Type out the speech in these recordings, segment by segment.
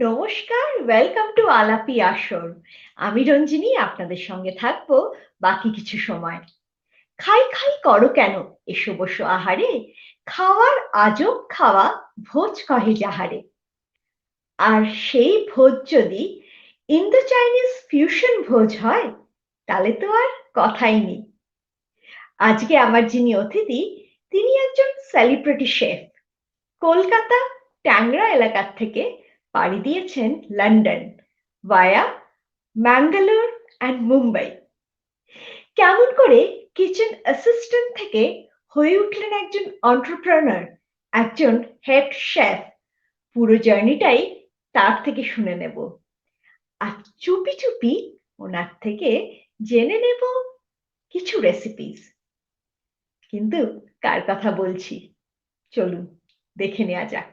নমস্কার, welcome to আলাপ e-Ashor। আমি রঞ্জিনী আপনাদের সঙ্গে থাকবো বাকি কিছু সময়। খাই খাই করো কেন, এসো বসো আহারে, খাওয়ার আজব খাওয়া ভোজ কহে যাহারে। আর সেই ভোজ যদি ইন্দো চাইনিজ ফিউশন ভোজ হয়, তাহলে তো আর কথাই নেই। আজকে আমার যিনি অতিথি, তিনি একজন সেলিব্রিটি শেফ। কলকাতা ট্যাংরা এলাকার থেকে পাড়ি দিয়েছেন London via Mangalore and Mumbai. কেমন করে কিচেন অ্যাসিস্ট্যান্ট থেকে হয়ে উঠলেন একজন এন্টারপ্রেনার, একজন হেড শেফ, পুরো জার্নিটাই তার থেকে শুনে নেব। আর চুপি চুপি ওনার থেকে জেনে নেব কিছু রেসিপিস। কিন্তু কার কথা বলছি, চলুন দেখে নেওয়া যাক।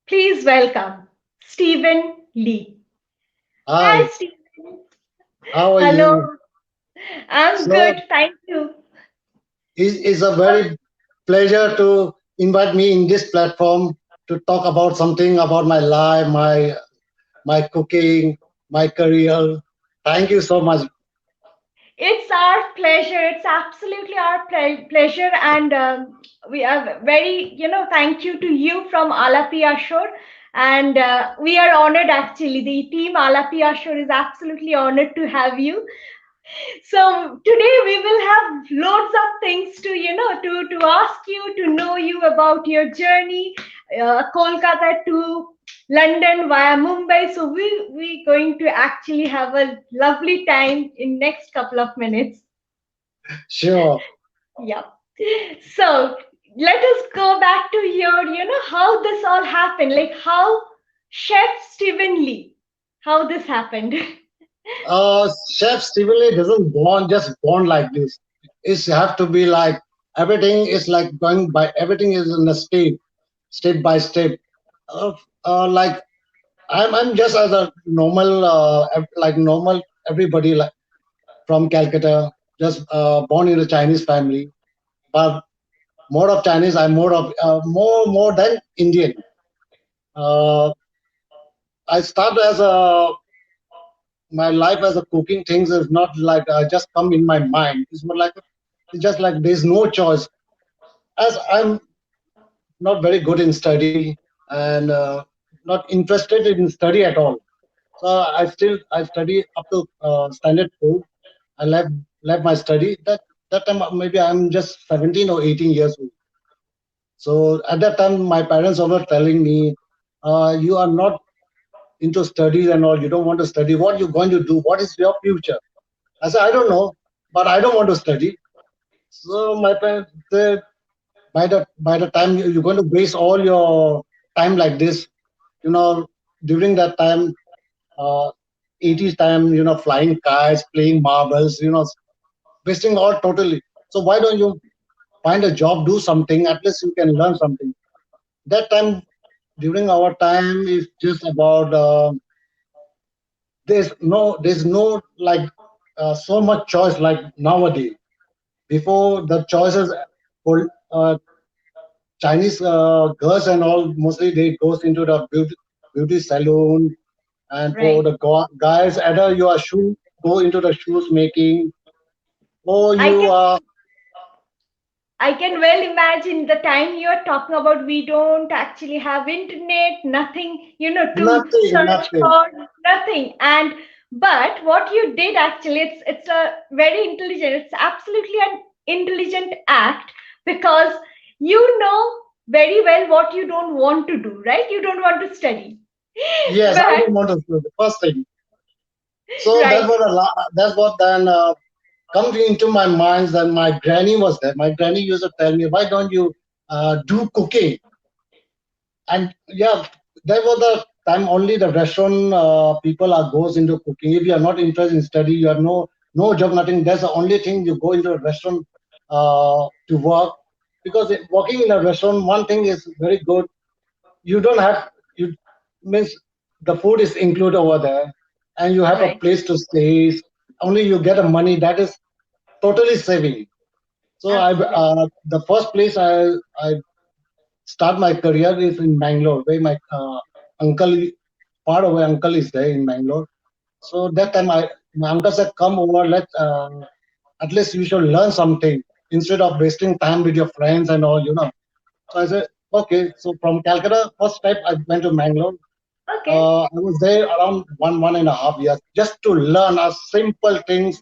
Please welcome Stephen Lee. Hi, Hi, Stephen. how are Hello. you? I'm So good. Thank you. it's a very pleasure to invite me in this platform to talk about something about my life, my cooking, my career. Thank you so much. It's our pleasure. It's absolutely our pleasure. And we are very, thank you to you from Alaap e-Ashor. And we are honored actually. The team Alaap e-Ashor is absolutely honored to have you. So today we will have loads of things to to ask you, to know you about your journey, Kolkata to London via Mumbai. So we going to actually have a lovely time in next couple of minutes. Sure. Yeah. So let us go back to your, how this all happened, like how Chef Stephen Lee, how this happened. Chef Stephen Lee doesn't born like this. It's have to be like everything is like going by everything is in a step by step. Uh, like I'm just as a normal like normal everybody like from Calcutta, just born in a Chinese family, but more of Chinese. I'm more of more than Indian. Uh, I start as a my life as a cooking things is not like just come in my mind. It's more like it's just like there's no choice. As I'm not very good in study and not interested in study at all. So I study up to standard four. I left my study. That time maybe I'm just 17 or 18 years old. So at that time, my parents were telling me, "You are not into studies and all. You don't want to study. What you going to do? What is your future?" I said, "I don't know, but I don't want to study." So my parents said, "By the time you're going to waste all your time like this, you know, during that time, uh, 80s time, flying kites, playing marbles, wasting all totally. So why don't you find a job, do something? At least you can learn something." That time during our time is just about there's no like so much choice like nowadays. Before the choices for Chinese girls and all mostly they goes into the beauty salon, and for Right. the guys either you are shoe go into the shoes making, or I you can are I can well imagine the time you're talking about. We don't actually have internet, nothing, to nothing search nothing. for, nothing. And but what you did actually, it's a very intelligent, it's absolutely an intelligent act, because you know very well what you don't want to do, right? You don't want to study. Yes, I But don't want to do the first thing. So right, that's what then come into my mind. That my granny was there. My granny used to tell me, why don't you do cooking? And yeah, there was the time only the restaurant people are goes into cooking. If you are not interested in study, you are no job, nothing. That's the only thing you go into a restaurant to work. Because working in a restaurant, one thing is very good. You don't have you means the food is included over there, and you have a right. place to stay. Only you get a money that is totally saving. So Absolutely. the first place I start my career is in Bangalore, where my uncle, far away uncle is there in Bangalore. So that time my uncle said, come over, at least you should learn something instead of wasting time with your friends and all. So I said, okay. So from Calcutta, first step I went to Bangalore. Okay. I was there around 1.5 years just to learn simple things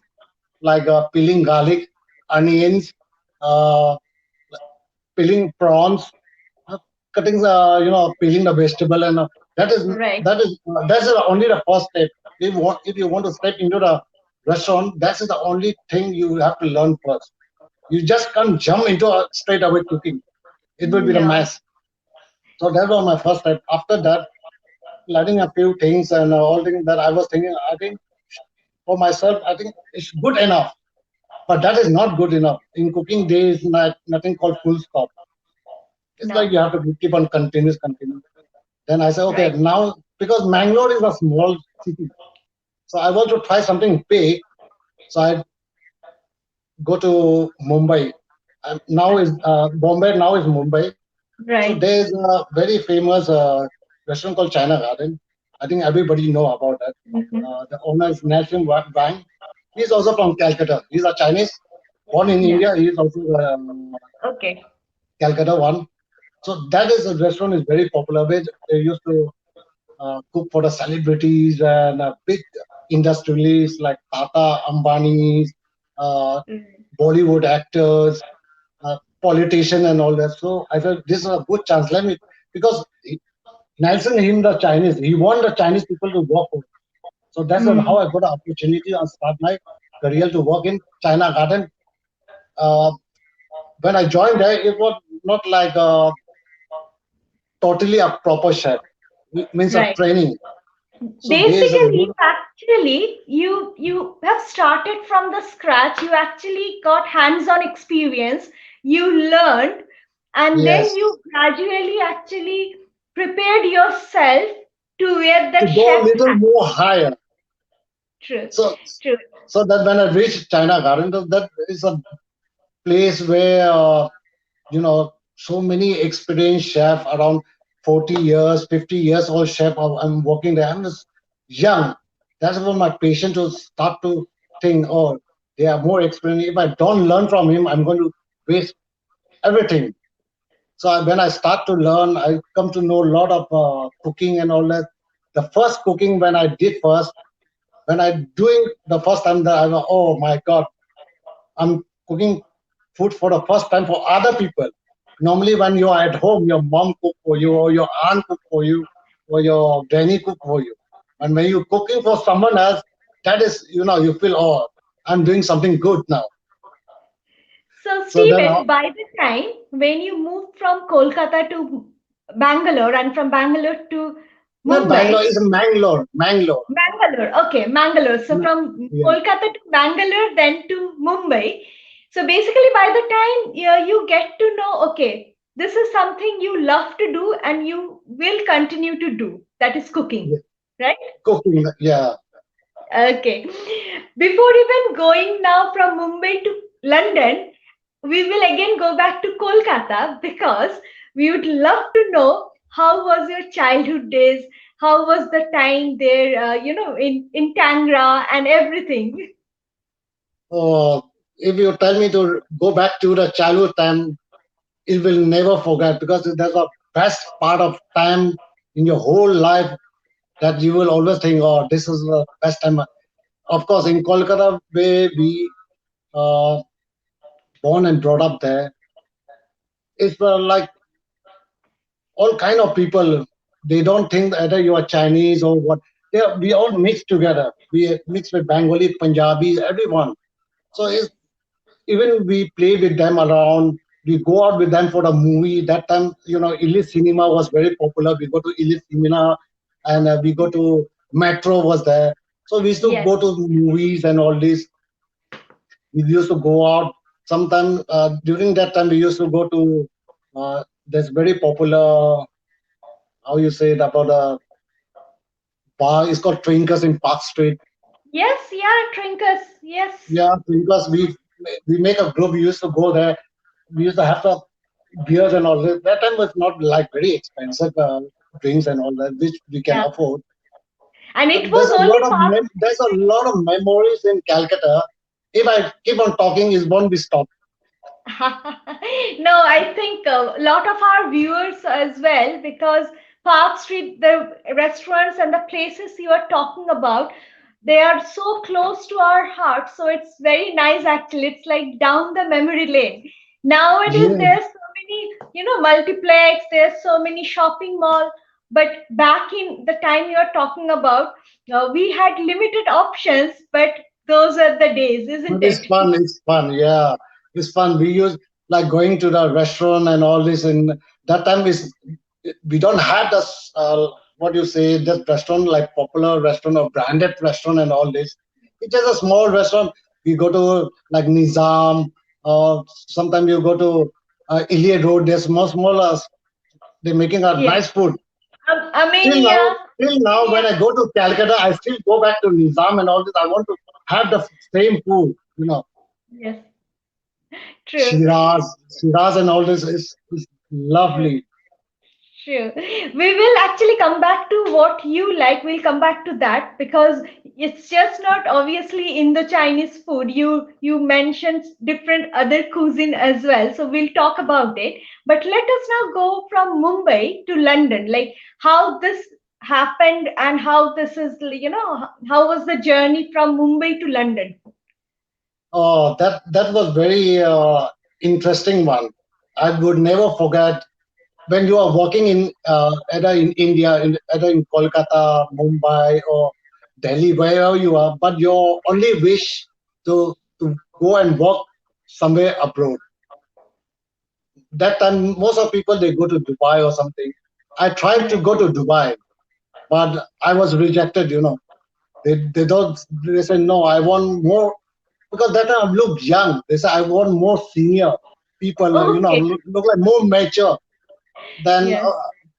like peeling garlic, onions, uh, peeling prawns, uh, cutting peeling the vegetable, and that is Right. that's only the first step. If you want to step into the restaurant, that's the only thing you have to learn first. You just can't jump into straight away cooking. It will be the No. mess. So that was my first step. After that, learning a few things and all things that I was thinking, I think for myself, I think it's good enough. But that is not good enough. In cooking, there is nothing called full stop. It's like No. you have to keep on continuous. Then I said, okay, Right. now because Mangalore is a small city, so I want to try something big. So I go to Mumbai. Now is Bombay. Now is Mumbai. So Right. there's a very famous restaurant called China Garden. I think everybody know about that. Mhm. The owner is National Wang. He's also from Calcutta. He's a Chinese, born in Yeah. India. He's also Okay. Calcutta one. So that is a restaurant is very popular. Where they used to cook for the celebrities and big industrialists like Tata, Ambani, uh, Mm. Bollywood actors, politician, and all that. So I felt this is a good chance. Because Nelson, him the Chinese, he want the Chinese people to work for him. So that's how Mm. I got the opportunity to start my career to work in China Garden. Uh, when I joined there, it was not like totally a proper chef. It means a Right. training. So there's a Basically, good. actually, you have started from the scratch. You actually got hands-on experience. You learned, and then Yes, you gradually actually prepared yourself to where to that go a chef. little more higher. True, So, true. so that when I reached China Garden, that is a place where so many experienced chef around 40 years, 50 years old chef. I'm working there. I'm just young. That's when my patient to start to think, oh, they are more experienced. If I don't learn from him, I'm going to waste everything. So when I start to learn, I come to know a lot of cooking and all that. The first cooking when I did first, when I doing the first time that I was, oh my God, I'm cooking food for the first time for other people. Normally, when you're at home, your mom cook for you, or your aunt cook for you, or your granny cook for you. And when you're cooking for someone else, that is, you feel, oh, I'm doing something good now. So, So then, Stephen, by the time when you moved from Kolkata to Bangalore and from Bangalore to not Bangalore, Mumbai, it's Mangalore, Mangalore. Bangalore, okay, Mangalore. So from Yeah. Kolkata to Bangalore, then to Mumbai. So basically, by the time you get to know, okay, this is something you love to do and you will continue to do. That is cooking, Yeah. right? Cooking, yeah. Okay. Before even going now from Mumbai to London, we will again go back to Kolkata because we would love to know how was your childhood days, how was the time there, in Tangra and everything. Oh, if you tell me to go back to the childhood time, it will never forget because that's the best part of time in your whole life that you will always think, oh, this is the best time. Of course, in Kolkata, where we uh, born and brought up there, it's like all kind of people. They don't think either you are Chinese or what. We all mix together. We mix with Bengali, Punjabis, everyone. So even we play with them around. We go out with them for the movie. That time, Illy Cinema was very popular. We go to Illy Cinema, and we go to Metro was there. So we used to Yes. go to movies and all this. We used to go out. Sometime during that time, we used to go to. There's very popular. How you say it about a bar? It's called Twinkers in Park Street. Yes, yeah, Trinkers. Yes. Yeah, Twinkers. We make a group. We used to go there. We used to have the beers and all that. That time was not like very expensive drinks and all that, which we can Yeah. afford. And But it was only there's a lot of memories in Calcutta. If I keep on talking, it won't be stopped. No, I think a lot of our viewers as well, because Park Street, the restaurants and the places you are talking about, they are so close to our hearts. So it's very nice actually. It's like down the memory lane. Nowadays, Yeah, there's so many, multiplex, there's so many shopping mall. But back in the time you are talking about, we had limited options, but those are the days, but isn't it's it? fun. It's fun. Yeah, it's fun. We use like going to the restaurant and all this. And that time is we don't have this what you say this restaurant like popular restaurant or branded restaurant and all this. It's just a small restaurant. We go to like Nizam, or sometimes you go to Iliad Road. There's more smaller. They're making a Yes. nice food. Till now, Armenia. till now, when I go to Calcutta, I still go back to Nizam and all this. I want to have the same food. Yes, true. Shiraz and all this is True. lovely. True. We will actually come back to what you like. We'll come back to that because it's just not obviously in the Chinese food. You mentioned different other cuisine as well. So we'll talk about it. But let us now go from Mumbai to London. Like how this happened and how this is, how was the journey from Mumbai to London? Oh, that was very interesting one. I would never forget when you are working in either in India, either in Kolkata, Mumbai, or Delhi, wherever you are, but your only wish to go and work somewhere abroad. That time, most of people they go to Dubai or something. I tried to Right. go to Dubai, but I was rejected. They don't. They say no. I want more because that time I looked young. They say I want more senior people. Okay. Look like more mature. Then Yes.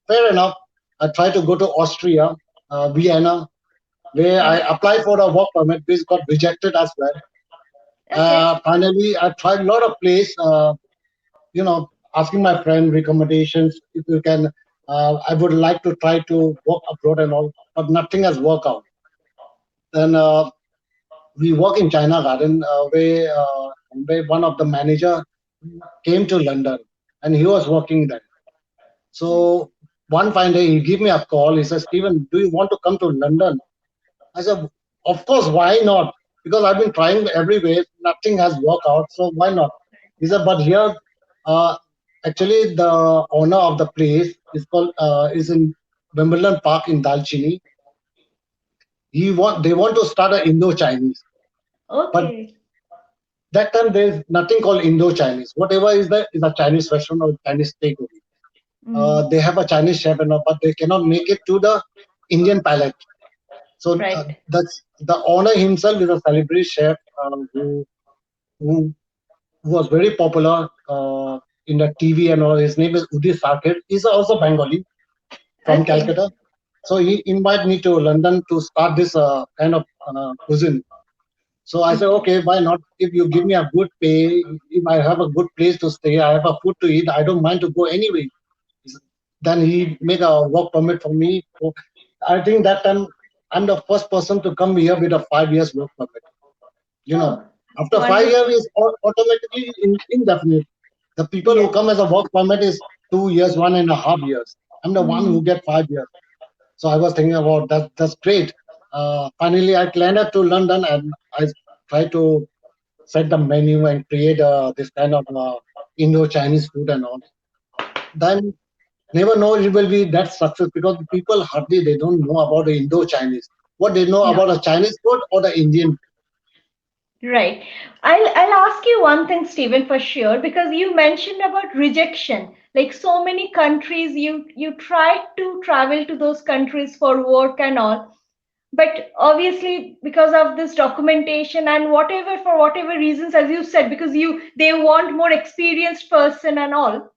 fair enough. I tried to go to Austria, Vienna, where I Yes. applied for a work permit, which got rejected as well. Okay. Finally, I tried a lot of place. Asking my friend recommendations if you can. I would like to try to work abroad and all, but nothing has worked out. Then we work in China Garden, where one of the manager came to London, and he was working there. So one fine day he gave me a call. He says, "Stephen, do you want to come to London?" I said, "Of course, why not? Because I've been trying everywhere, nothing has worked out, so why not?" He said, "But here, uh, actually, the owner of the place is in Wimbledon Park in Dalchini. They want to start an Indo-Chinese, but Okay. that time there's nothing called Indo-Chinese. Whatever is there is a Chinese restaurant or Chinese takeaway. Mm, They have a Chinese chef and all, but they cannot make it to the Indian palate. So right. that's the owner himself is a celebrity chef who was very popular in the TV and all. His name is Udit Sarkar. He's also Bengali from Okay. Calcutta. So he invited me to London to start this kind of cuisine. So I said, Okay. okay, why not? If you give me a good pay, if I have a good place to stay, I have a food to eat, I don't mind to go anyway. Then he make a work permit for me. So I think that time I'm the first person to come here with a 5 years work permit. You know, Oh, after 5 years wonderful. is automatically indefinite. The people who Yes. come as a work permit is 2 years, 1.5 years. I'm the one who Mm, get 5 years. So I was thinking about that. That's great. Finally, I landed to London and I tried to set the menu and create this kind of Indo-Chinese food and all. Then never know it will be that success because people hardly they don't know about the Indo-Chinese. What they know No. about the Chinese food or the Indian. Right. I'll ask you one thing, Stephen, for sure, because you mentioned about rejection. Like so many countries, you try to travel to those countries for work and all, but obviously because of this documentation and whatever, for whatever reasons, as you said, because they want more experienced person and all.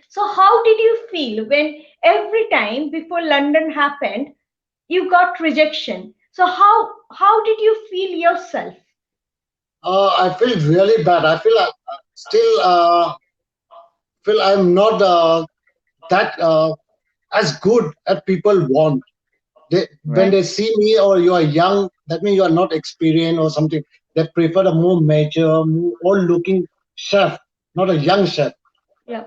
So how did you feel when every time before London happened, you got rejection? So how did you feel yourself? I feel really bad. I feel still feel I'm not that as good as people want. When Right. they see me or you are young, that means you are not experienced or something. They prefer a more mature, more old-looking chef, not a young chef. Yeah.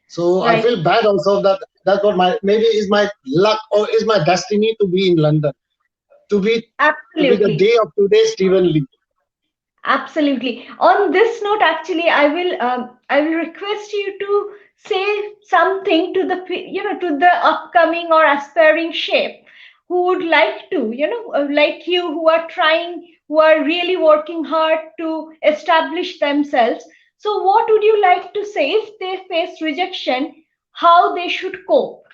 So I Right. feel bad also that that's what my maybe is my luck or is my destiny to be in London, to be to be the Absolutely. day of today, Stephen Lee. Absolutely. On this note, actually, I will request you to say something to to the upcoming or aspiring chef who would like to, like you, who are trying, who are really working hard to establish themselves. So, what would you like to say if they face rejection? How they should cope?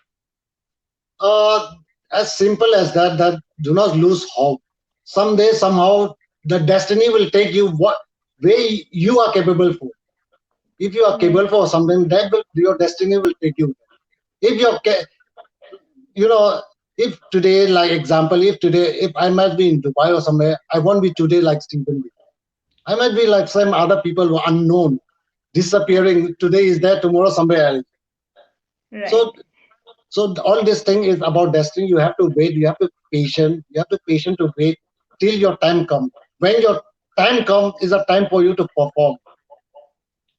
Uh, as simple as that. That do not lose hope. Someday, somehow, the destiny will take you what way you are capable for. If you are Right. capable for something, that will your destiny will take you. If you're you know if today like example if today if I might be in Dubai or somewhere, I won't be today like Stephen Lee. I might be like some other people who are unknown, disappearing. Today is there, tomorrow somewhere else. Right. So so all this thing is about destiny. You have to wait, you have to patient, you have to patient to wait till your time comes. When your time comes is a time for you to perform,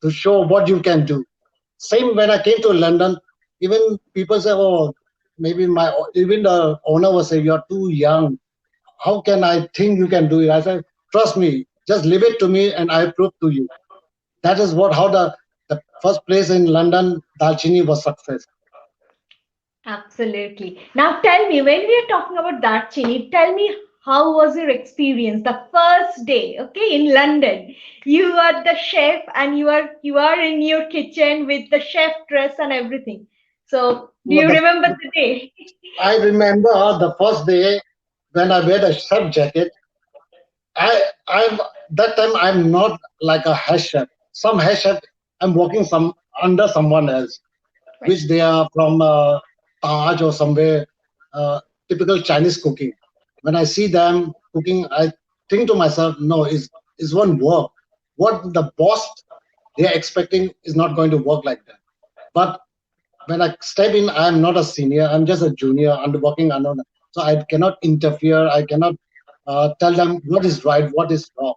to show what you can do. Same when I came to London, even people say, oh, maybe even the owner will say, you're too young. How can I think you can do it? I said, trust me, just leave it to me and I prove to you. That is what how the first place in London, Dalchini was success. Absolutely. Now tell me, when we are talking about Darchini, tell me how was your experience the first day, okay, in London? You are the chef and you are in your kitchen with the chef dress and everything. So do So you remember the day? I remember the first day when I wear the chef jacket. I'm that time I'm not like a head chef. Some head chef I'm working some under someone else, Right. which they are from Taj or somewhere, typical Chinese cooking. When I see them cooking, I think to myself, no, is one work. What the boss they are expecting is not going to work like that. But when I step in, I am not a senior. I'm just a junior and working under. So I cannot interfere. I cannot tell them what is right, what is wrong.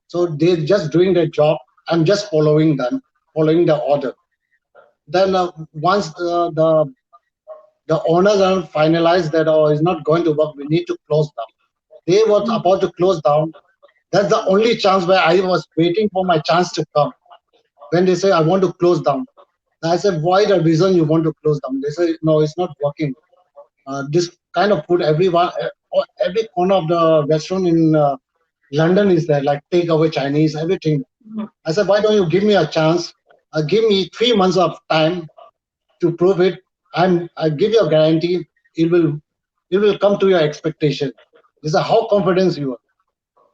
So they're just doing their job. I'm just following them, following the order. Then once the owners are finalized that oh, it's not going to work, we need to close down. They were Mm. about to close down. That's the only chance where I was waiting for my chance to come. When they say I want to close down, I said, why the reason you want to close down? They say, no, it's not working. This kind of food, every corner of the restaurant in London is there, like takeaway Chinese, everything. I said, why don't you give me a chance? Give me 3 months of time to prove it. I give you a guarantee it will come to your expectation. They said, how confident you are?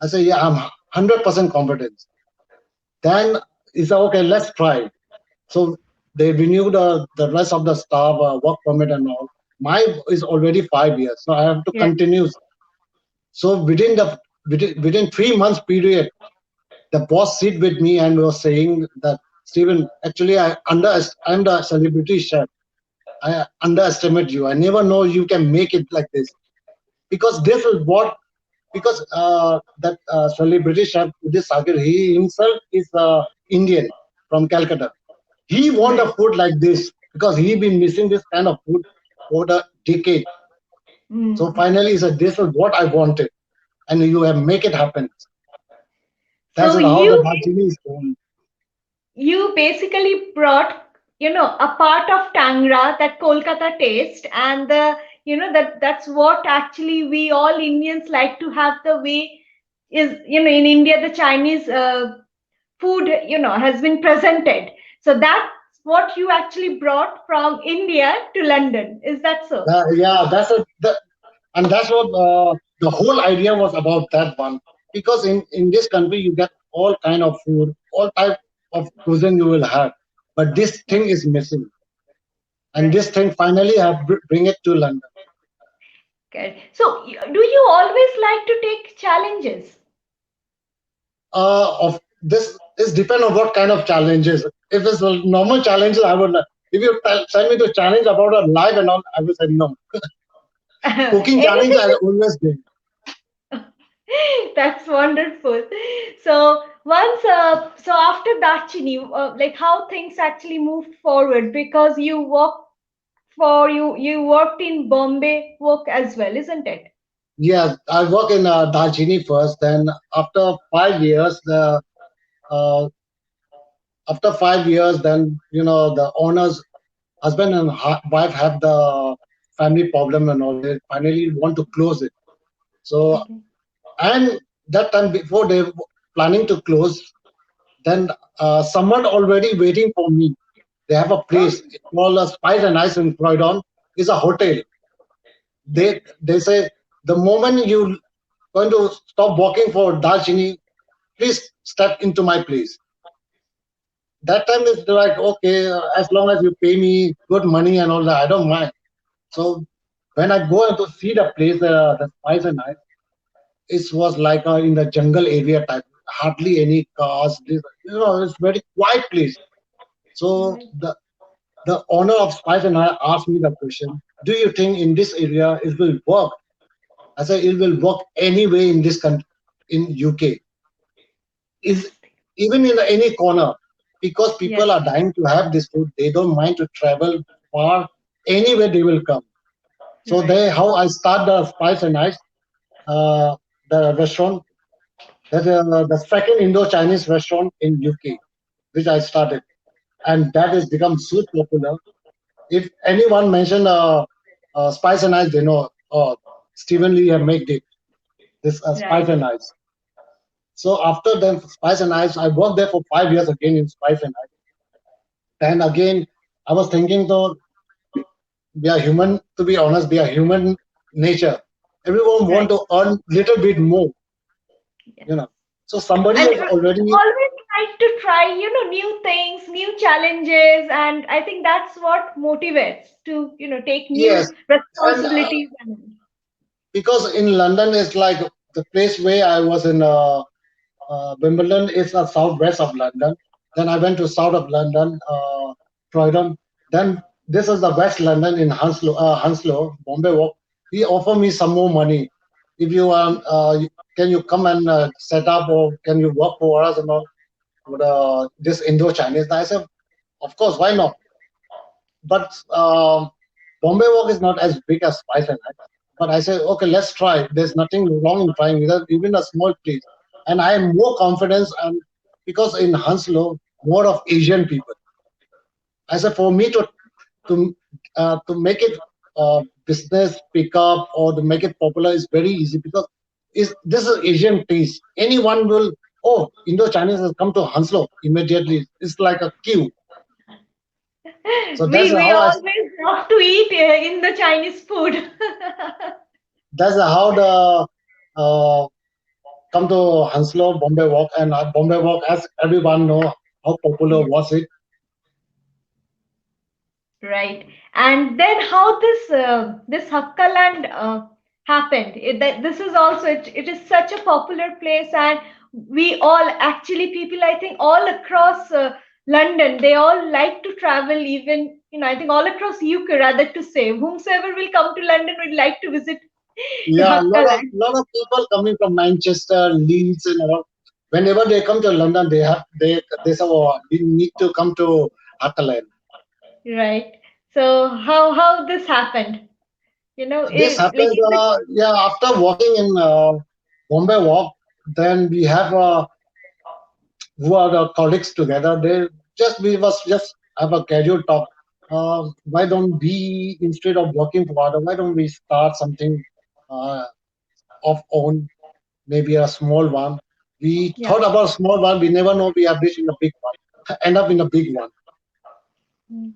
I said, yeah, I'm 100% confident. Then he said, okay, let's try. So they renewed the rest of the staff work permit and all. My is already 5 years, so I have to Yeah. continue. So within 3 months period, the boss sit with me and was saying that Stephen, actually I'm the celebrity chef. I underestimate you. I never know you can make it like this because this is what because that celebrity chef Udit Sagar, he himself is Indian from Calcutta. He want Right. a food like this because he been missing this kind of food for the decade. So Mm. finally, he said, "This is what I wanted, and you have make it happen." That's So how the Darjeeling is going. you basically brought a part of Tangra, that Kolkata taste, and that's what actually we all Indians like to have. The way is, in India, the Chinese food, has been presented. So that's what you actually brought from India to London. Is that so? Yeah, and that's what the whole idea was about that one. Because in this country you get all kind of food, all type of cuisine you will have, but this thing is missing, and Right. this thing finally have bring it to London. Okay. So, do you always like to take challenges? Of this is depend on what kind of challenges. If it's a normal challenges, I would. If you tell me to challenge about a life and all, I will say no. Cooking challenge, Anything I always do. That's wonderful. So so after Dachini, like how things actually moved forward, because you worked in Bombay work as well, isn't it? Yes, I work in Darjeeling first. Then uh, after 5 years, then the owners, husband and wife, have the family problem and all. They finally want to close it. So, Okay. and that time before they planning to close, then someone already waiting for me. They have a Oh, place. It's called a Spice and Ice in Croydon. It's a hotel. They say the moment you going to stop working for Darjeeling, please step into my place. That time it's like, okay, as long as you pay me good money and all that, I don't mind. So when I go to see the place, the Spice and Ice, it was like in the jungle area type, hardly any cars. It's very quiet place. So right, the owner of Spice and I asked me the question: do you think in this area it will work? I said it will work anyway in this country, in UK. Is even in any corner, because yes, people are dying to have this food. They don't mind to travel far. Anywhere they will come. So right, they how I start the Spice and Ice, the restaurant. That's the second Indo-Chinese restaurant in UK, which I started, and that has become so popular. If anyone mentioned Spice and Ice, they know, oh, Stephen Lee have made it, this Spice right. and Ice. So after then Spice and Ice, I worked there for 5 years again in Spice and Ice. Then again, I was thinking though, we are human. To be honest, we are human nature. Everyone want Right. to earn little bit more, Yes. you know. So somebody And has already, always like to try, new things, new challenges, and I think that's what motivates to, take yes, new and responsibilities and because in London it's like the place where I was in Wimbledon is the southwest of London. Then I went to south of London, Croydon. Then this is the West London in Hounslow, Bombay Walk. He offered me some more money. If you can you come and set up, or can you work for us and all for this Indo-Chinese? I said, of course, why not? But Bombay Walk is not as big as Spice and Ice. But I said, okay, let's try. There's nothing wrong in trying, even a small place. And I am more confident, and because in Hounslow, more of Asian people. I said, for me to make it business pick up or to make it popular is very easy, because this is Asian taste. Anyone will, oh, Indo-Chinese has come to Hounslow immediately. It's like a queue. So we that's we how I always love to eat in the Chinese food. that's how the come to Hounslow Bombay Walk, and Bombay Walk, as everyone know how popular Yes. was it. Right. And then how this Hakkaland happened. This is also it is such a popular place, and we all actually people, I think, all across London, they all like to travel, even I think all across UK, rather to say, whomsoever will come to London would like to visit Yeah, a Hakkaland. lot of people coming from Manchester, Leeds, and all. Whenever they come to London, they say, "Oh, we need to come to Hataland." Right. So how this happened? This Like happens, is it yeah, after walking in Bombay Walk. Then we have who are the colleagues together. They just we was just have a casual talk. Why don't we, instead of working for other, why don't we start something uh, of own, maybe a small one? We Yeah. thought about small one. We never know we are reaching a big one. End up in a big one. Mm.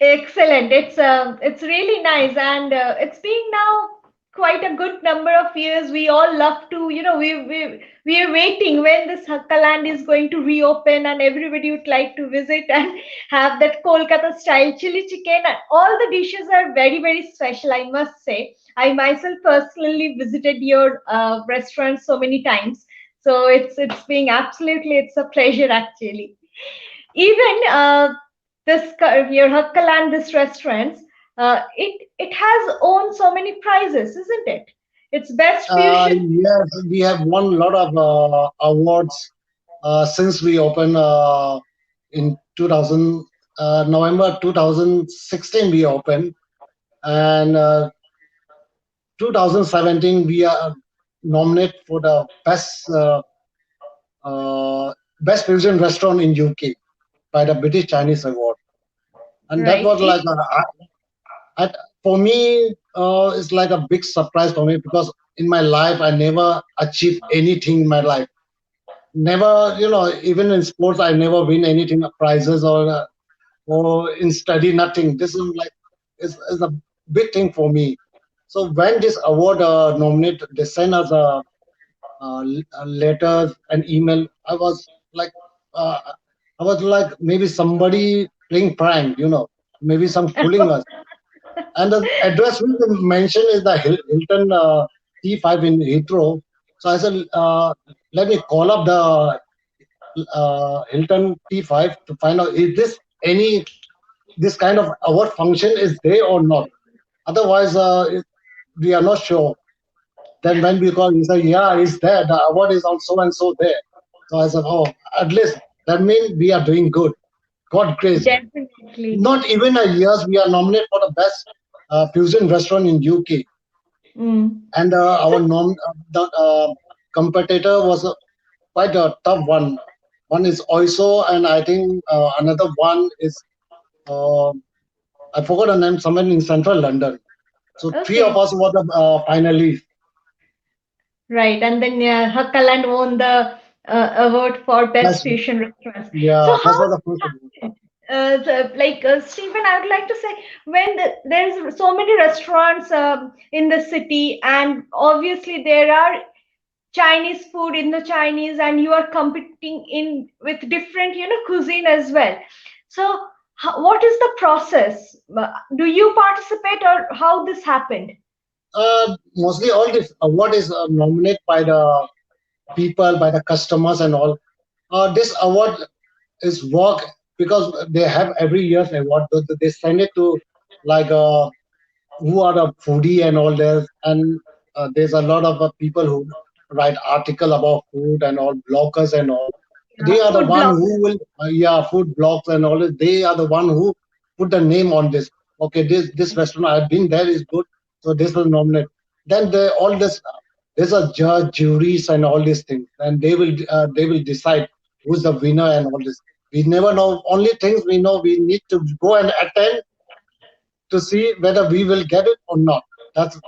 Excellent. It's really nice, and it's been now quite a good number of years. We all love to, we are waiting when this Hakka land is going to reopen, and everybody would like to visit and have that Kolkata style chili chicken. And all the dishes are very special, I must say. I myself personally visited your restaurant so many times, so it's being absolutely, it's a pleasure actually. Even your Hakkaland, this restaurants, it has won so many prizes, isn't it? It's best fusion. Yes, we have won a lot of awards since we opened in 2000, November 2016 we opened, and 2017 we are nominated for the best fusion restaurant in UK by the British Chinese Award, and that Right. was like for me, it's like a big surprise for me because in my life I never achieved anything in my life. Never, even in sports I never win anything, prizes, or in study, nothing. This is like is a big thing for me. So when this award nominate, they send us a letters and email. Like, uh, I was like maybe somebody playing prank, maybe some fooling us. And the address we mentioned is the Hilton T5 in Heathrow. So I said, let me call up the Hilton T5 to find out is this kind of award function is there or not. Otherwise, we are not sure. Then when we call, he said, yeah, it's there. The award is on so and so there. So I said, oh, at least that means we are doing good. God grace. Definitely. Not even a years, we are nominated for the best fusion restaurant in UK. Mm. And So, our the competitor was quite a tough one. One is also, and I think another one is uh, I forgot the name. Somewhere in central London. So three of okay. us were the finalists. Right. And then Hakkaland won the award for best That's fusion restaurants. So yeah. That how was does the first it award. happen? Stephen, I would like to say, when there's so many restaurants in the city, and obviously there are Chinese food, Indo-Chinese, and you are competing in with different, cuisine as well. So, what is the process? Do you participate, or how this happened? Mostly all this award is nominated by the people, by the customers, and all. This award is work because they have every year's award. They send it to like who are the foodie and all this, and there's a lot of people who write article about food and all, bloggers and all. They Yeah, are the food one who bloggers. will yeah, food blogs and all this. They are the one who put the name on this. Okay, this restaurant I've been there is good, so this will nominate. Then they all this there's a judge, juries, and all these things, and they will decide who's the winner and all this. We never know. Only things we know, we need to go and attend to see whether we will get it or not. That is.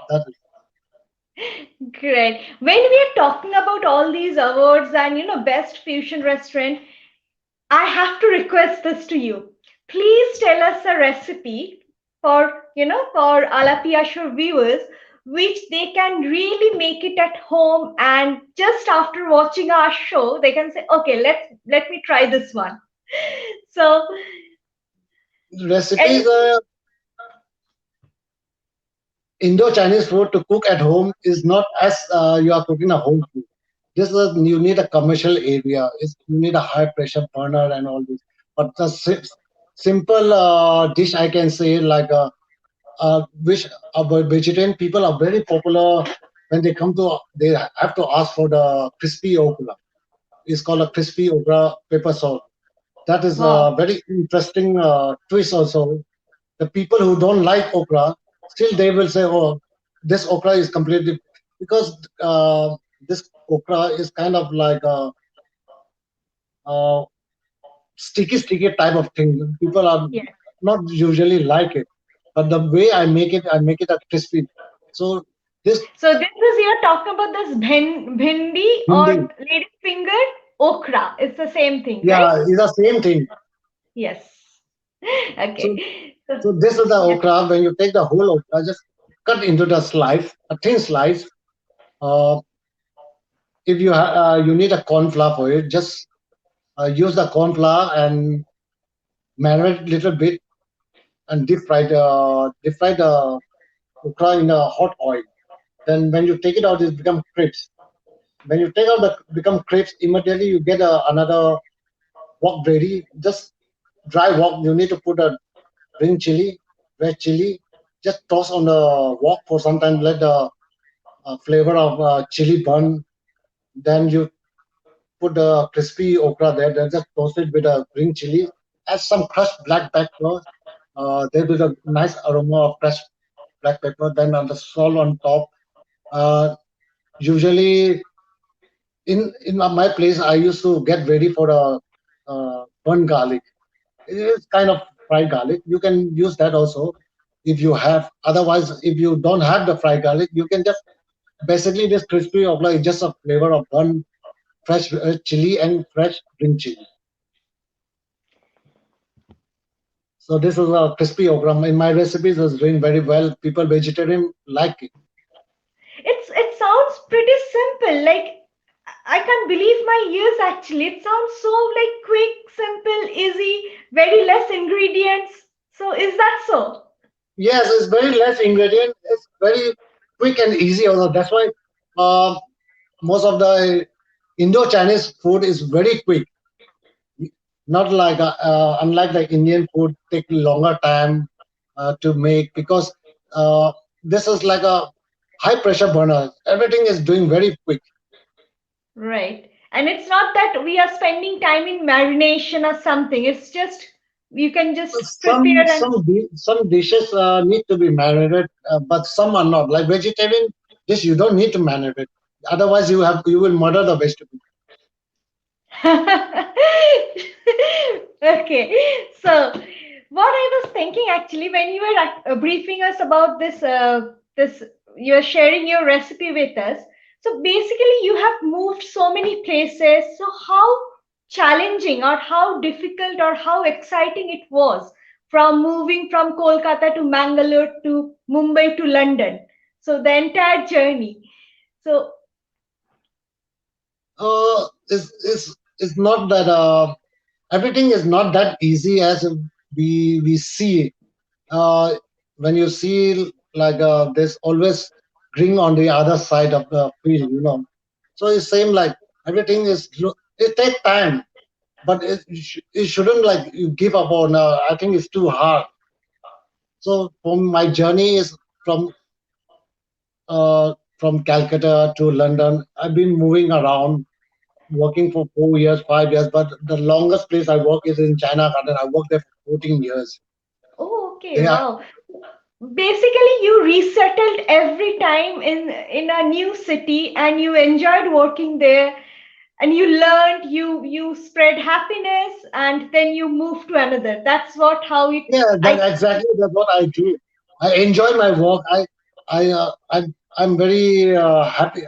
Great. When we are talking about all these awards and best fusion restaurant, I have to request this to you. Please tell us a recipe for Alaap e-Ashor viewers, which they can really make it at home, and just after watching our show, they can say, okay, let me try this one. So, Recipes. and Indo-Chinese food to cook at home is not as you are cooking a home food. This is you need a commercial area. You need a high pressure burner and all this. But the simple dish I can say like which vegetarian people are very popular when they come to they have to ask for the crispy okra. It's called a crispy okra pepper sauce. That is wow. a very interesting twist also. The people who don't like okra, still they will say, "Oh, this okra is completely," because this okra is kind of like sticky type of thing. People are Yes. not usually like it, but the way I make it a crispy. So this So this is you're talking about this bhindi hindi, or lady finger okra. It's the same thing, right? yeah, is the same thing. Yes. So Okay. So, so this is the yes. okra. When you take the whole okra, just cut into the slice, a thin slice. Uh, if you need a corn flour for it, just use the corn flour and marinate little bit and deep fry the okra in a hot oil. Then when you take it out, it become crisp. When you take out the become crisp, immediately you get another wok ready. Just dry wok. You need to put a green chili, red chili. Just toss on the wok for some time. Let the flavor of chili burn. Then you put the crispy okra there. Then just toast it with a green chili. Add some crushed black pepper. There will be a nice aroma of crushed black pepper. Then on the salt on top. Uh, Usually in my place, I used to get ready for a burnt garlic. It's kind of fried garlic. You can use that also if you have. Otherwise, if you don't have the fried garlic, you can just basically this crispy okra is just a flavor of burnt fresh chili and fresh green chili. So this is a crispy okra. In my recipes, is doing very well. People vegetarian like it. It sounds pretty simple. Like I can't believe my ears actually. It sounds so like quick, simple, easy, very less ingredients. So is that so? Yes, it's very less ingredient. It's very quick and easy. Also, that's why uh, most of the Indo-Chinese food is very quick. Not like unlike the Indian food take longer time to make because this is like a high pressure burner. Everything is doing very quick. Right. And it's not that we are spending time in marination or something. It's just you can just prepare and Some dishes need to be marinated, but some are not. Like vegetarian dish, you don't need to marinate. Otherwise, you will murder the vegetable. okay. So what I was thinking actually when you were briefing us about this you're sharing your recipe with us. So basically you have moved so many places. So how challenging or how difficult or how exciting it was from moving from Kolkata to Mangalore to Mumbai to London. So the entire journey. So It's not that everything is not that easy as we see. Uh, when you see like there's always green on the other side of the field, you know. So it's same like everything it takes time, but it shouldn't like you give up on. I think it's too hard. So from my journey is from Calcutta to London. I've been moving around, working for 4 years, 5 years, but the longest place I work is in China Garden. I worked there for 14 years. oh, okay, They are, wow. Basically, you resettled every time in a new city and you enjoyed working there and you learned, you spread happiness and then you moved to another. That's what how it yeah, I that's what I do. I enjoy my work. I'm very happy.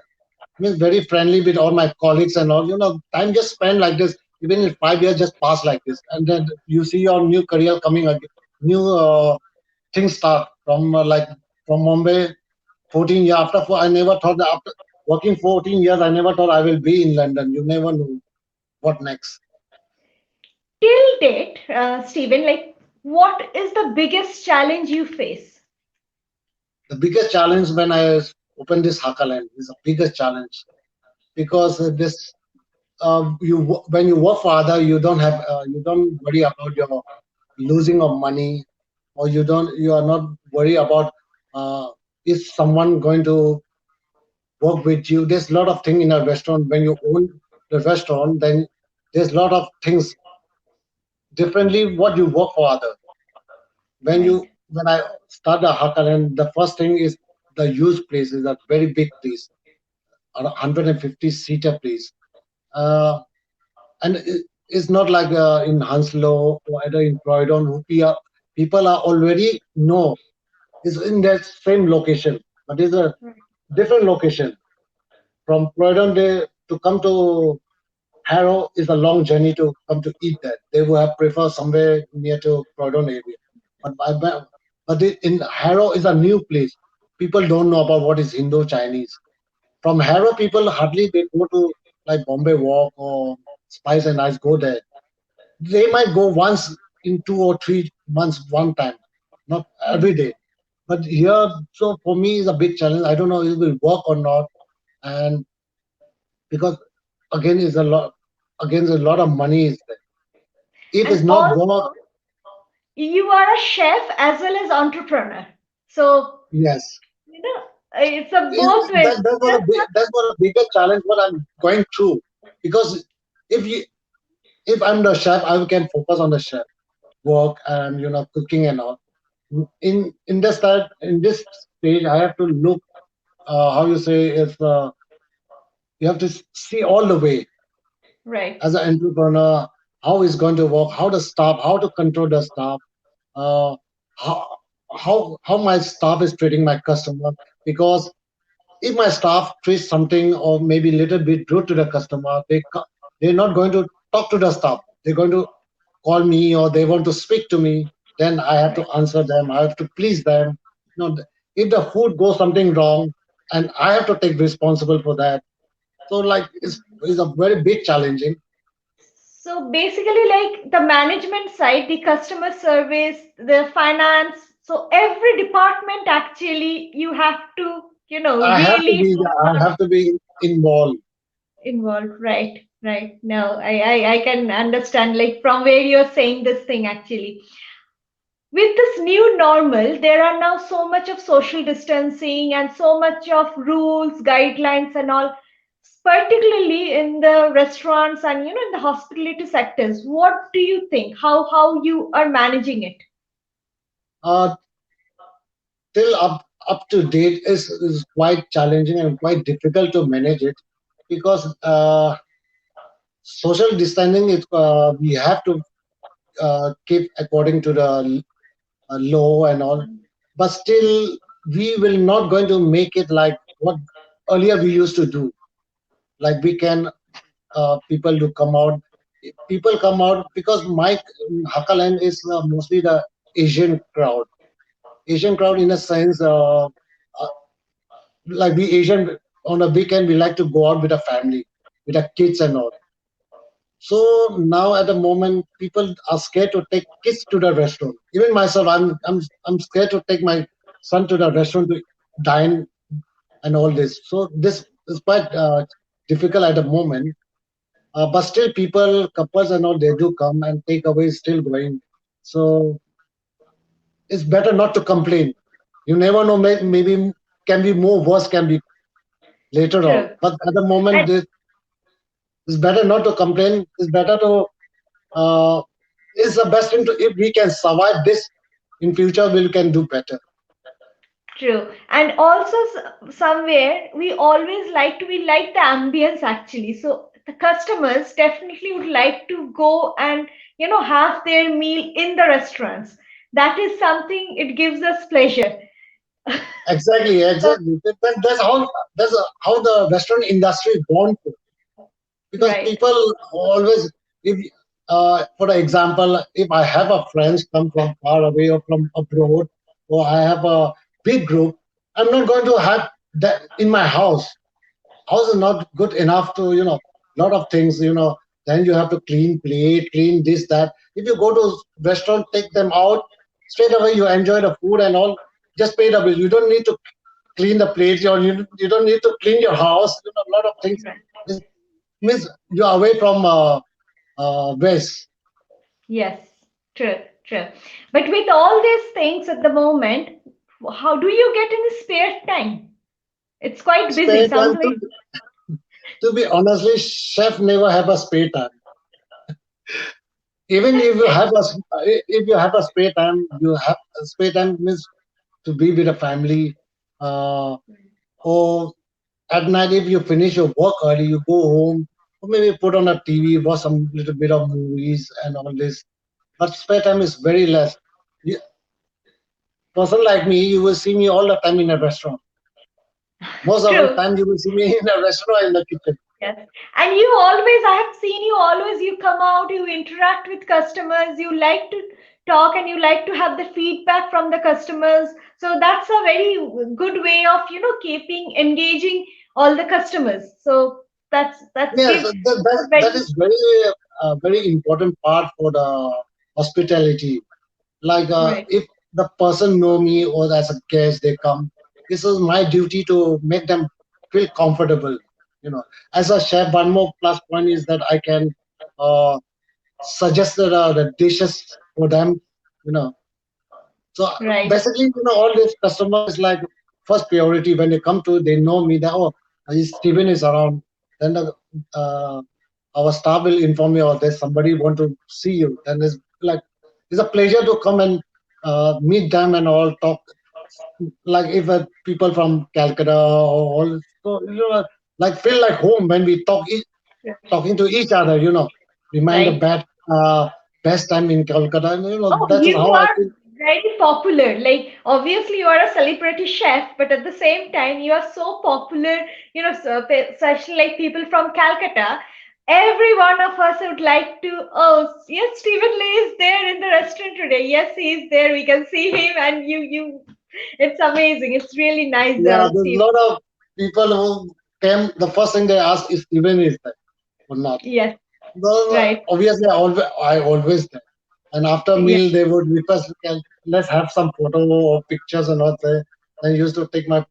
Means very friendly with all my colleagues and all. You know, time just spent like this. Even if 5 years just pass like this, and then you see your new career coming again, new things start from from Mumbai. 14 years after, I never thought that after working 14 years, I never thought I will be in London. You never know what next. till date, Stephen, like what is the biggest challenge you face? The biggest challenge when I opened this Hakaland is the biggest challenge because this when you work for other, you don't worry about your losing of money, or you are not worry about uh, is someone going to work with you. There's a lot of things in a restaurant. When you own the restaurant, then there's a lot of things differently what you work for other. Right, When I start the Hakaland, the first thing is the huge place is a very big place, a 150 seater place. Uh, and It's not like in Hounslow or either in Croydon, who people are already know is in that same location, but it's a Right. different location. From Croydon, to come to Harrow is a long journey to come to eat that. They would have preferred somewhere near to Croydon area. But in Harrow is a new place. People don't know about what is Indo-Chinese. From Harrow, people hardly they go to like Bombay Walk or Spice and Ice go there. They might go once in 2 or 3 months, one time, not Mm. every day. But here, so for me, is a big challenge. I don't know if it will work or not, and because again, is a lot, again, a lot of money is there. If it's And not work, also, you are a chef as well as entrepreneur. So, yes, it's a both ways. that's what a bigger challenge what I'm going through. Because if you if I'm the chef, I can focus on the chef work and cooking and all. In this stage, I have to look how you say if you have to see all the way Right, as an entrepreneur how it's going to work, how the staff, how to control the staff, uh, how how my staff is treating my customer. Because if my staff treats something or maybe a little bit rude to the customer, they're not going to talk to the staff. They're going to call me or they want to speak to me. Then I have to right. answer them. I have to please them. If the food goes something wrong, and I have to take responsible for that. So like it's a very big challenging. So basically, like the management side, the customer service, the finance, so every department actually you have to, I have to really be know I how to have to be involved. involve. Right, right. No, I can understand like from where you're saying this thing actually. With this new normal, there are now so much of social distancing and so much of rules, guidelines, and all, particularly in the restaurants and in the hospitality sectors. What do you think? How you are managing it? Uh, Till up to date is quite challenging and quite difficult to manage it because social distancing is we have to keep according to the law and all, but still we will not going to make it like what earlier we used to do. Like we can people to come out, people come out because my Hakaland is mostly the Asian crowd. Asian crowd in a sense, uh, like we Asian on a weekend we like to go out with a family, with our kids and all. So now at the moment, people are scared to take kids to the restaurant. Even myself, I'm scared to take my son to the restaurant to dine and all this. So this is quite difficult at the moment. But still, people, couples and all, they do come and takeaway is still going. So it's better not to complain. You never know, maybe can be more worse, can be later on. True. But at the moment, And it's better not to complain. It's better to uh, it's the best thing to if we can survive this in future we can do better. true. And also somewhere we always like the ambience actually. So the customers definitely would like to go and have their meal in the restaurants. That is something it gives us pleasure. Exactly, So, exactly. That's how the restaurant industry born to. Because right. people always if for example if I have a friends come from far away or from abroad or I have a big group, I'm not going to have that in my house is not good enough to lot of things then you have to clean plate, clean this that. If you go to restaurant, take them out straight away, you enjoy the food and all, just pay the bill. You don't need to clean the plates, or you don't need to clean your house, a lot of things. Right. It means you're away from west. Yes, true, true. But with all these things at the moment, how do you get any spare time? It's quite busy. Spare Sounds time like to be honestly, chef never have a spare time. Even if you have if you have a spare time, you have a spare time means to be with a family, uh, or at night if you finish your work early, you go home. or maybe put on a TV, watch some little bit of movies and all this. But spare time is very less. You, person like me, you will see me all the time in a restaurant. Most of the True. time, you will see me in a restaurant or in the kitchen. Yes. And you always, I have seen you always, you come out, you interact with customers, you like to talk and you like to have the feedback from the customers. So that's a very good way of, keeping engaging all the customers. So that's Yes, give a that very is very important part for the hospitality. Like right, if the person know me or as a guest they come, this is my duty to make them feel comfortable. You know, as a chef, one more plus point is that I can uh, suggest the dishes for them. You know, so right. basically, all these customers is like first priority when they come to, they know me that, oh, Steven is around. Then our staff will inform me, or there's somebody want to see you. Then it's a pleasure to come and meet them and all talk. Like if people from Calcutta or all, so, like feel like home when we talking to each other. Remind the Right. best time in Calcutta. And, Oh, that is you how I are feel. very popular. Like, obviously, you are a celebrity chef, but at the same time, you are so popular, especially like people from Calcutta. Every one of us would like to, oh, yes, Stephen Lee is there in the restaurant today. Yes, he is there. We can see him, and it's amazing. It's really nice, Yeah, there's a Steve. lot of people who came. The first thing they ask is Steven is there or not. Yes, Well, right. obviously, I always there. And after Yeah. meal, they would request, let's have some photo or pictures and all that. I used to take my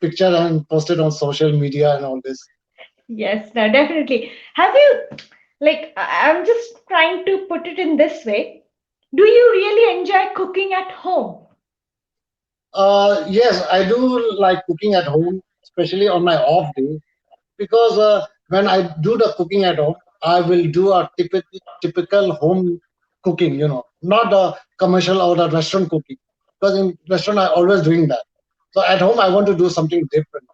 picture and post it on social media and all this. Yes, no, definitely. Have you, like, I'm just trying to put it in this way. Do you really enjoy cooking at home? Yes, I do like cooking at home, especially on my off day, because when I do the cooking at home, I will do a typical home cooking, not the commercial or the restaurant cooking. Because in restaurant, I always doing that. So at home, I want to do something different.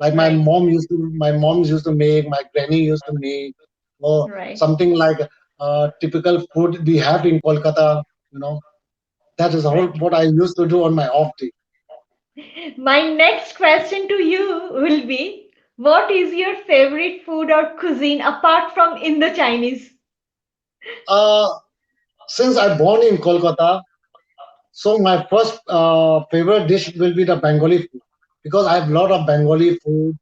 Like Right, my moms used to make, my granny used to make, or right, something like typical food we have in Kolkata. You know, that is all right. what I used to do on my off day. My next question to you will be, what is your favorite food or cuisine apart from Indo-Chinese? Uh, since I born in Kolkata, so my first favorite dish will be the Bengali food because I have a lot of Bengali food,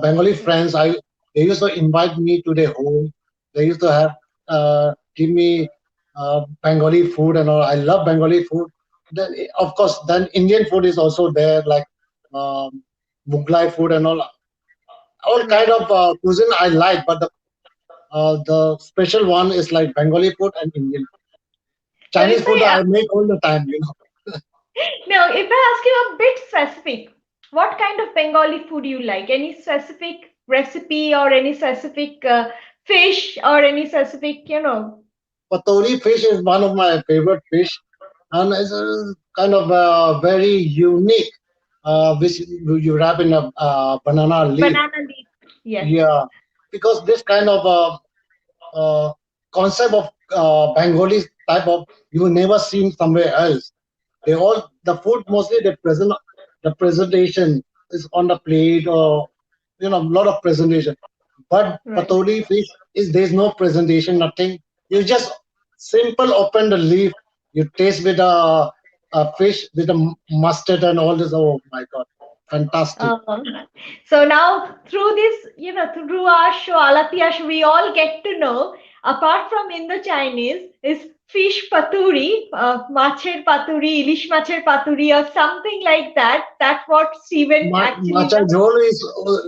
Bengali friends. They used to invite me to their home. They used to have give me Bengali food and all. I love Bengali food. Then of course, then Indian food is also there, like um, Mughlai food and all kind Right. of cuisine I like. But the special one is like Bengali food and Indian food. So Chinese food I make all the time. now, if I ask you a bit specific, what kind of Bengali food you like? Any specific recipe or any specific fish or any specific, Patori fish is one of my favorite fish, and it's a kind of very unique, which you wrap in a banana leaf. banana leaf? Yes. Yeah, because this kind of concept of Bengali type of you will never seen somewhere else. The food mostly the presentation is on the plate or a lot of presentation. But Right. patori fish is there's no presentation, nothing. You just simple open the leaf, you taste with a fish with a mustard and all this. Oh my god, fantastic! Uh, so now through this, through our show, Alapiash, we all get to know, apart from Indo-Chinese, is fish paturi, macher paturi, ilish macher paturi, or something like that. That's what Stephen actually Macha jhol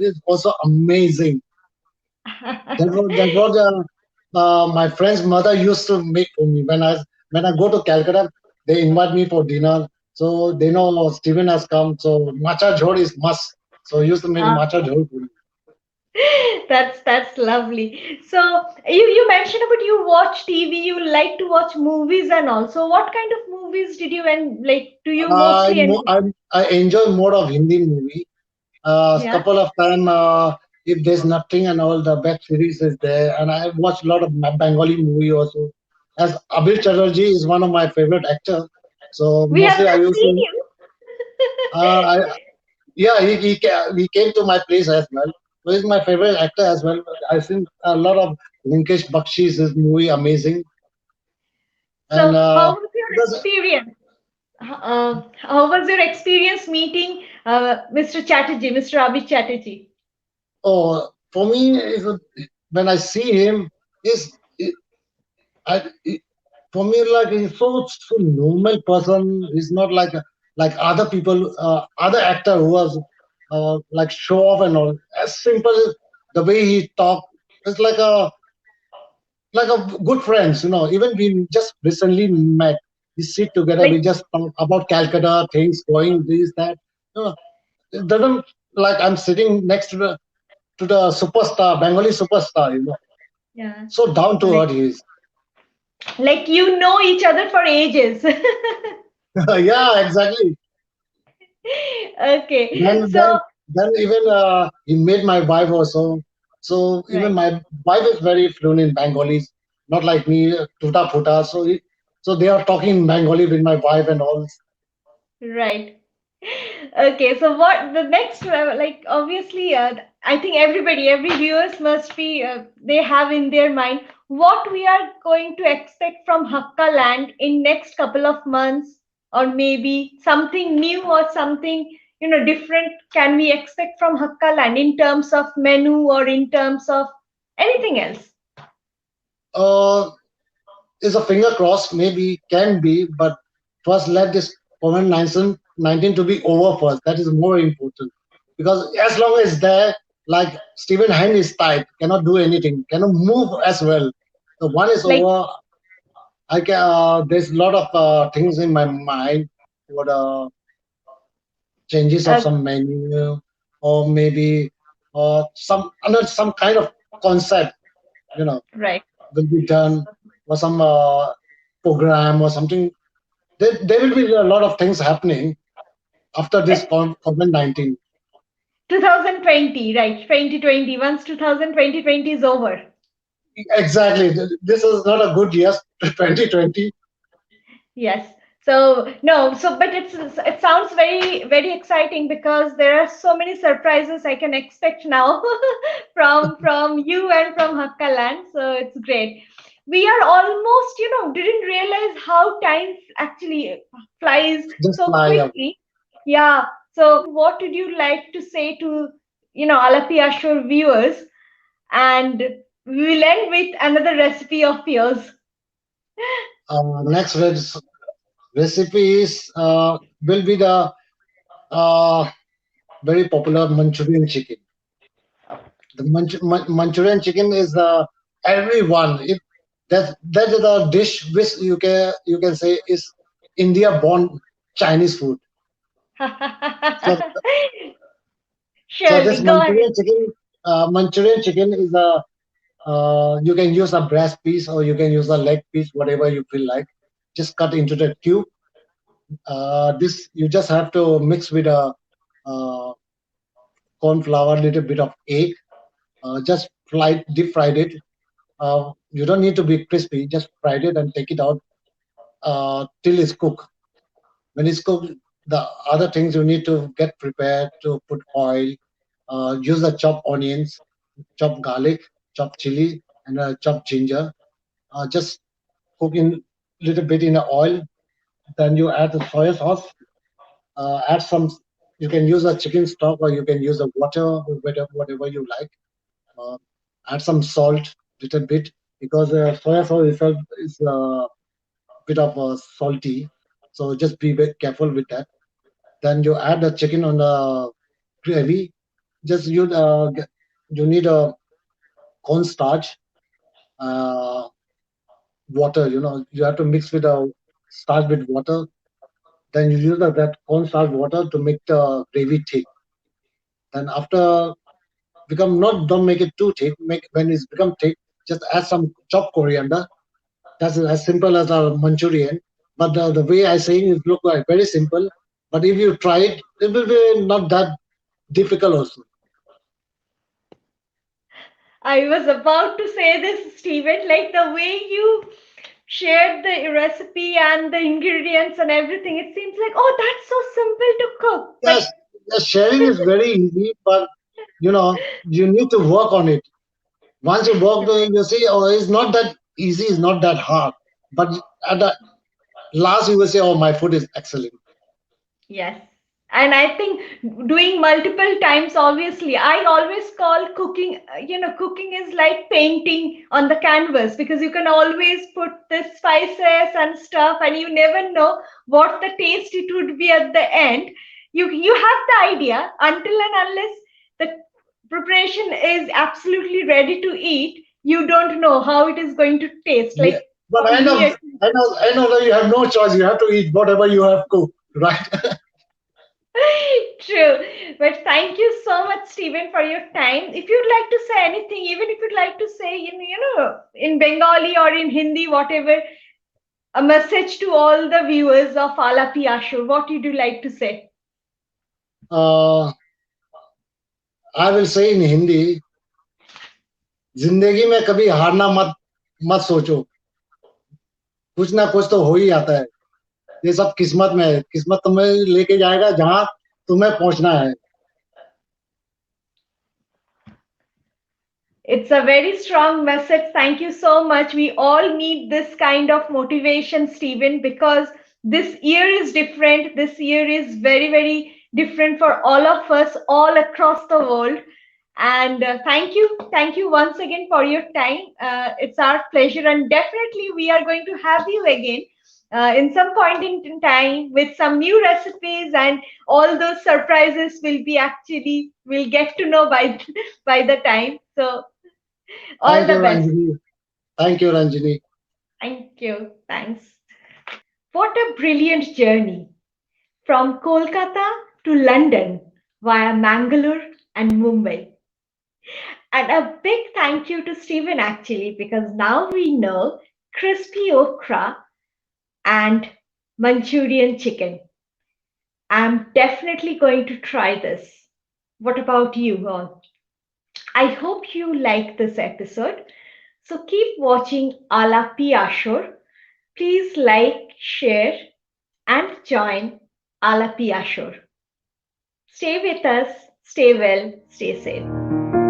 is also amazing. does. That was my friend's mother used to make for me when I go to Calcutta. They invite me for dinner, so they know Steven has come. So matcha jhol is must. So he used to make Ah, matcha jhol for me. that's lovely. So you mentioned about you watch TV, you like to watch movies and all. So what kind of movies did you and like do you mostly I enjoy? I enjoy more of Hindi movie. Yeah. Couple of time. if there's nothing and all the web series is there, and I watch a lot of Bengali movie also. As Abir Chatterjee is one of my favorite actors, so We have mostly I just used seen to. him. I, yeah, he came to my place as well. So he's my favorite actor as well. I've seen a lot of Linkesh Bakshi's his movie amazing, and So, how was your because experience? How was your experience meeting Mr. Chatterjee, Mr. Abhi Chatterjee? oh, for me, when I see him, is I, for me like he's so normal person. He's not like other people, other actor who was like show off and all. As simple as the way he talk, it's like a good friends. Even we just recently met. We sit together. We Like, just talk about Calcutta things, going this that. You know, it doesn't like I'm sitting next to the superstar, Bengali superstar. yeah, So down to like, earth he is. like you know each other for ages. Yeah, exactly. Okay, Then so then then even he made my wife also. So even right, my wife is very fluent in Bengali, not like me, tuta futa. So they are talking Bengali with my wife and all. right. Okay, so what the next, like obviously, I think every viewers must be, they have in their mind what we are going to expect from Hakka Land in next couple of months, or maybe something new or something, different can we expect from Hakka Land in terms of menu or in terms of anything else? Uh, is a finger cross, maybe can be, but first let this COVID-19 to be over first. That is more important because as long as there, like Stephen hand is tight, cannot do anything, cannot move as well. The one is Like, over. I can. There's a lot of things in my mind for the changes of uh, some menu, or maybe some kind of concept. You know, right. will be done, or some program or something. There will be a lot of things happening after this It's COVID-19. 2020, right? 2020. Once 2020 is over. Exactly. This is not a good year, 2020. Yes. So no, but it sounds very exciting because there are so many surprises I can expect now from you and from Hakkaland. So it's great. We are almost, didn't realize how time actually flies Just so fly up. quickly. Yeah. So what would you like to say to, Alapi Ashur viewers? And we will end with another recipe of yours. Next recipe is will be the uh, very popular Manchurian chicken. The Manchurian chicken is everyone. That is a dish which you can say is India born Chinese food. So so this Surely, go ahead. Manchurian chicken is a you can use a breast piece or you can use a leg piece, whatever you feel like. Just cut into the cube. This you just have to mix with a uh, corn flour, little bit of egg. Just deep fried it. You don't need to be crispy. Just fried it and take it out till it's cooked. When it's cooked, the other things you need to get prepared to put oil. Use the chopped onions, chopped garlic, chopped chili, and chopped ginger. Just cook in little bit in the oil. Then you add the soy sauce. Add some. You can use a chicken stock or you can use a water, or whatever you like. Uh, Add some salt, little bit, because soya sauce itself is a bit of salty. So just be very careful with that. Then you add the chicken on the gravy. Just you need a cornstarch, water. You have to mix with the starch with water. Then you use that cornstarch water to make the gravy thick. Then after become not don't make it too thick. Make when it's become thick, just add some chopped coriander. That's as simple as a Manchurian. But the way I say it look like very simple. But if you try it, it will be not that difficult also. I was about to say this, Stephen, like the way you shared the recipe and the ingredients and everything, it seems like, oh, that's so simple to cook. But Yes, yes, sharing is very easy, but you need to work on it. Once you work on it, you see, oh, it's not that easy, it's not that hard. But at the last, you will say, oh, my food is excellent. yes. And I think doing multiple times, obviously, I always call cooking, cooking is like painting on the canvas because you can always put the spices and stuff, and you never know what the taste it would be at the end. You have the idea until and unless the preparation is absolutely ready to eat, you don't know how it is going to taste. Yeah. Like But for me, I know that you have no choice. You have to eat whatever you have cooked, right? true. But thank you so much, Stephen, for your time. If you'd like to say anything, even if you'd like to say in Bengali or in Hindi, whatever, a message to all the viewers of Alaap e-Ashor, what would you like to say? uh, I will say in Hindi, जिंदगी में कभी हारना मत मत सोचो, कुछ ना कुछ तो हो ही आता है. ये सब किस्मत में है, किस्मत तुम्हें लेके जाएगा जहां तुम्हें पहुंचना है. It's a very strong message. Thank you so much. We all need this kind of motivation, Stephen, because this year is different. This year is very, very different for all of us, all across the world. And thank you once again for your time. It's our pleasure, and definitely we are going to have you again in some point in time with some new recipes, and all those surprises will be actually we'll get to know by by the time. So all Thank the you, best. Ranjini. Thank you, Ranjini. Thank you. Thanks. What a brilliant journey from Kolkata to London via Mangalore and Mumbai. And a big thank you to Stephen actually, because now we know crispy okra and Manchurian chicken. I'm definitely going to try this. What about you all? I hope you like this episode. So keep watching Alaap e-Ashor. Please like, share, and join Alaap e-Ashor. Stay with us, stay well, stay safe.